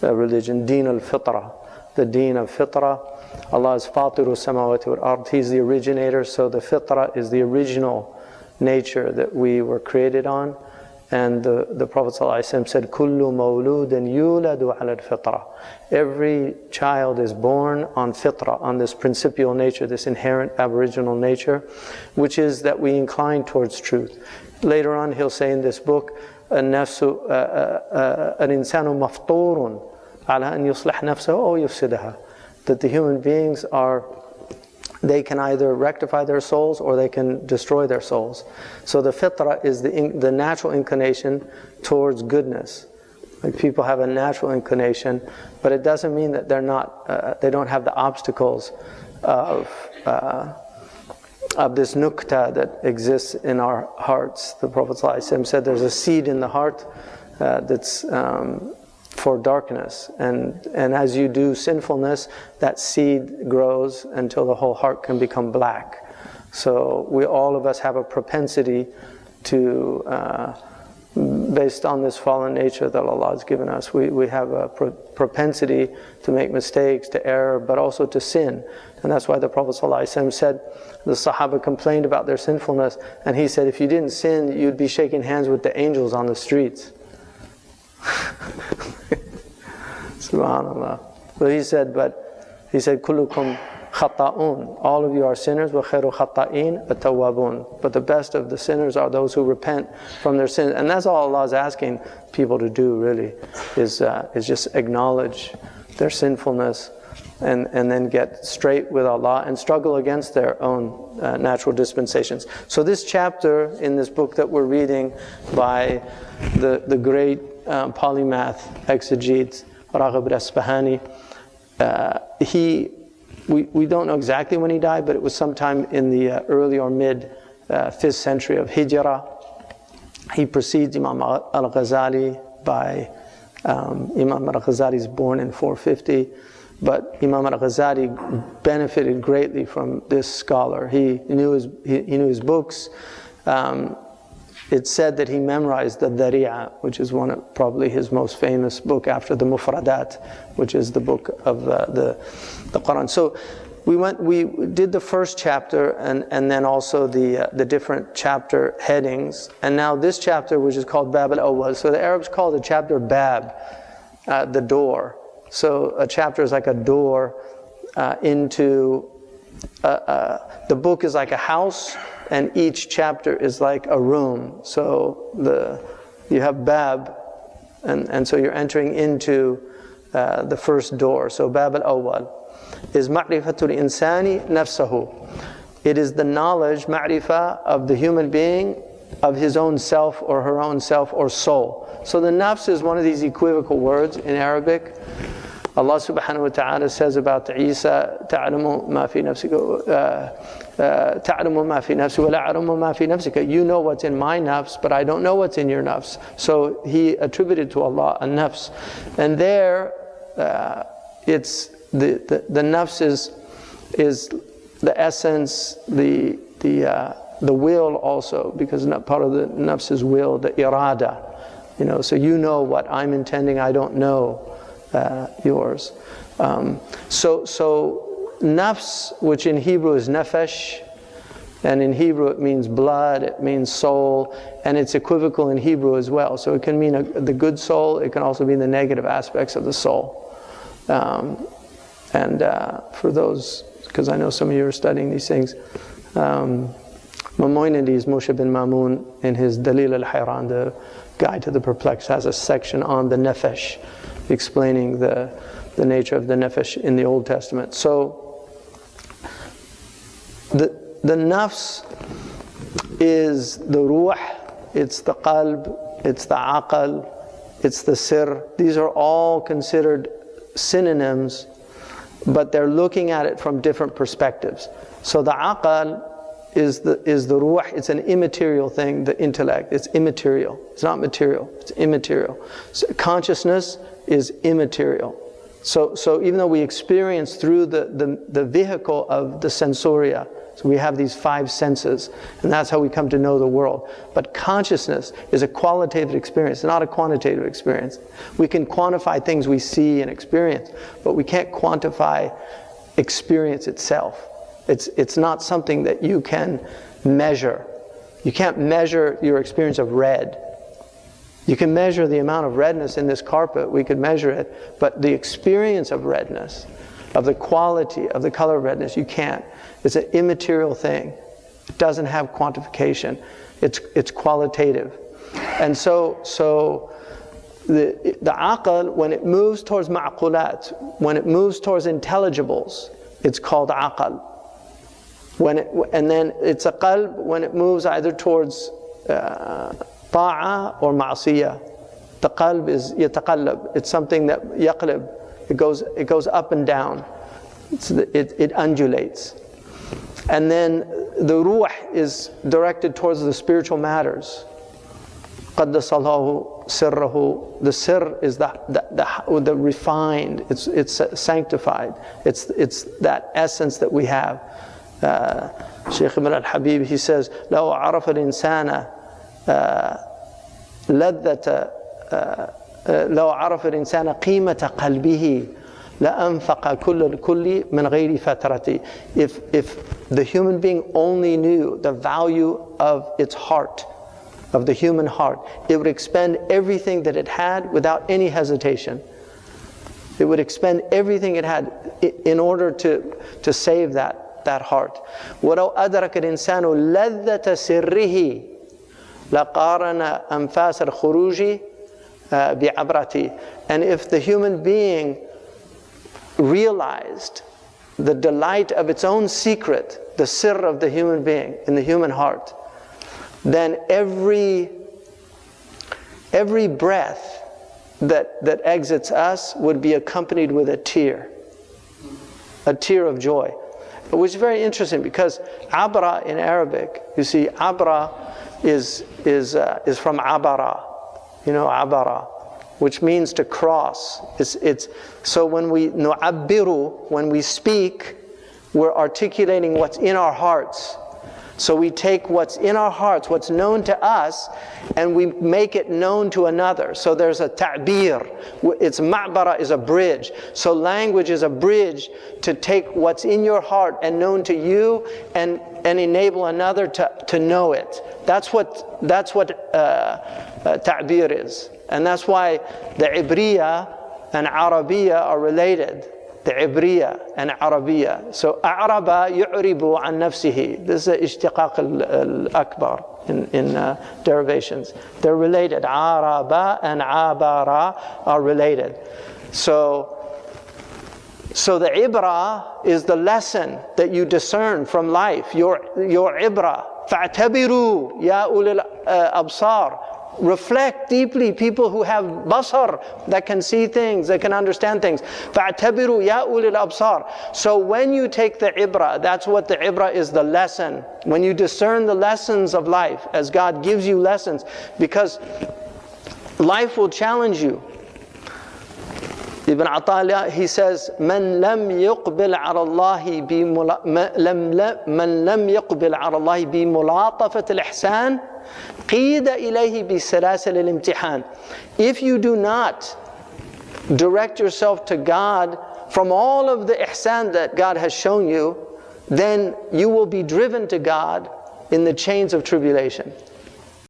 religion, Deen al-Fitra, the Deen of Fitra. Allah is Fatiru Samawati wal Ard, He's the originator, so the Fitra is the original nature that we were created on. And the Prophet ﷺ said, Kullu mawludin yuladu ala al-fitra. Every child is born on fitra, on this principial nature, this inherent aboriginal nature, which is that we incline towards truth. Later on, he'll say in this book, النفس الإنسان مفطور على أن يصلح نفسه أو يفسدها. That the human beings they can either rectify their souls or they can destroy their souls. So the fitra is the natural inclination towards goodness. Like people have a natural inclination, but it doesn't mean that they don't have the obstacles of this nukta that exists in our hearts. The Prophet ﷺ said there's a seed in the heart that's for darkness, and as you do sinfulness, that seed grows until the whole heart can become black. So all of us have a propensity to, based on this fallen nature that Allah has given us, we have a propensity to make mistakes, to err, but also to sin. And that's why the Prophet ﷺ said, the Sahaba complained about their sinfulness, and he said, if you didn't sin, you'd be shaking hands with the angels on the streets. Subhanallah. So he said, Kullukum khata'un. All of you are sinners. Wa khairu khata'in at-tawwabun. But the best of the sinners are those who repent from their sins. And that's all Allah is asking people to do, really, is just acknowledge their sinfulness and then get straight with Allah and struggle against their own natural dispensations. So this chapter in this book that we're reading by the great polymath exegete Raghib al-Asbahani, we don't know exactly when he died, but it was sometime in the early or mid 5th century of Hijrah. He precedes Imam al-Ghazali by, Imam al-Ghazali is born in 450, but Imam al-Ghazali benefited greatly from this scholar. He knew his books. It's said that he memorized the Dhari'a, which is probably his most famous book after the Mufradat, which is the book of the Quran. So we did the first chapter and then also the different chapter headings. And now this chapter, which is called Bab al-Awwal. So the Arabs call the chapter Bab, the door. So a chapter is like a door into, the book is like a house, and each chapter is like a room. So you have Bab, and so you're entering into the first door. So Bab al-Awwal is Ma'rifatul Insani Nafsahu. It is the knowledge, ma'rifah, of the human being, of his own self or her own self or soul. So the nafs is one of these equivocal words in Arabic. Allah subhanahu wa ta'ala says about Isa, ta'alamu ma fi nafsika, ta'alamu ma fi nafsi wa la'alamu ma fi nafsika. You know what's in my nafs, but I don't know what's in your nafs. So he attributed to Allah a nafs. And there, it's the nafs is the essence, the will also, because part of the nafs is will, the irada. So you know what I'm intending, I don't know yours. So nafs, which in Hebrew is nefesh, and in Hebrew it means blood, it means soul, and it's equivocal in Hebrew as well. So it can mean the good soul, it can also mean the negative aspects of the soul. For those, because I know some of you are studying these things, Maimonides, Moshe bin Mamun, in his Dalil al-Hayran, the Guide to the Perplexed, has a section on the nefesh, explaining the nature of the nefesh in the Old Testament. So the nafs is the ruh, it's the qalb, it's the aqal, it's the sir. These are all considered synonyms, but they're looking at it from different perspectives. So the aqal is the ruh, it's an immaterial thing, the intellect, it's immaterial. It's not material, it's immaterial. So consciousness is immaterial. So even though we experience through the vehicle of the sensoria, So we have these 5 senses, and that's how we come to know the world. But consciousness is a qualitative experience, not a quantitative experience. We can quantify things we see and experience, but we can't quantify experience itself. It's not something that you can measure. You can't measure your experience of red. You can measure the amount of redness in this carpet, we could measure it, but the experience of redness, of the quality of the color of redness, you can't. It's an immaterial thing. It doesn't have quantification. It's qualitative. And so the aql, when it moves towards ma'qulat, when it moves towards intelligibles, it's called aql. And then it's a qalb when it moves either towards ta'a or ma'siyah. The qalb is yataqallab. It's something that yaqlib. It goes up and down. It undulates. And then the ruh is directed towards the spiritual matters. Qaddasallahu sirrahu. The sir is the refined. It's sanctified. It's that essence that we have. Shaykh Ibn al-Habib, he says, لو عرف الإنسان لذة لو عرف الإنسان قيمة قلبه لأنفق كل الكل من غير فترة. If the human being only knew the value of its heart, of the human heart, it would expend everything that it had without any hesitation. It would expend everything it had in order to save that heart. وَلَوْ أَدْرَكَ الْإِنسَانُ لَذَّةَ سِرِّهِ لَقَارَنَ أَنْفَاسَ الْخُرُوجِ بِعَبْرَتِهِ. And if the human being realized the delight of its own secret, the sirr of the human being in the human heart, then every breath that exits us would be accompanied with a tear of joy. Which is very interesting because abra in Arabic, you see, abra is from abara, abara, which means to cross. So when we nu'abbiru, when we speak, we're articulating what's in our hearts. So we take what's in our hearts, what's known to us, and we make it known to another. So there's a ta'bir. It's ma'bara is a bridge. So language is a bridge to take what's in your heart and known to you and enable another to know it. That's what ta'bir is. And that's why the Ibriya and Arabiya are related. The Ibriya and Arabiya. So A'raba yu'ribu an nafsihi. This is ishtiqaq al-akbar in derivations. They're related. Araba and Abara are related. So the Ibra is the lesson that you discern from life. Your Ibra. Fa'tabiru ya ulil absar. Reflect deeply, people who have basar, that can see things, that can understand things. فَاعْتَبِرُوا يَا أُولِي الْأَبْصَارِ. So when you take the ibra, that's what the ibra is, the lesson. When you discern the lessons of life, as God gives you lessons, because life will challenge you. Ibn Ata'illah, he says, من لم يقبل على الله بملاطفة الإحسان قيد إليه بسلاسل الامتحان. If you do not direct yourself to God from all of the ihsan that God has shown you, then you will be driven to God in the chains of tribulation.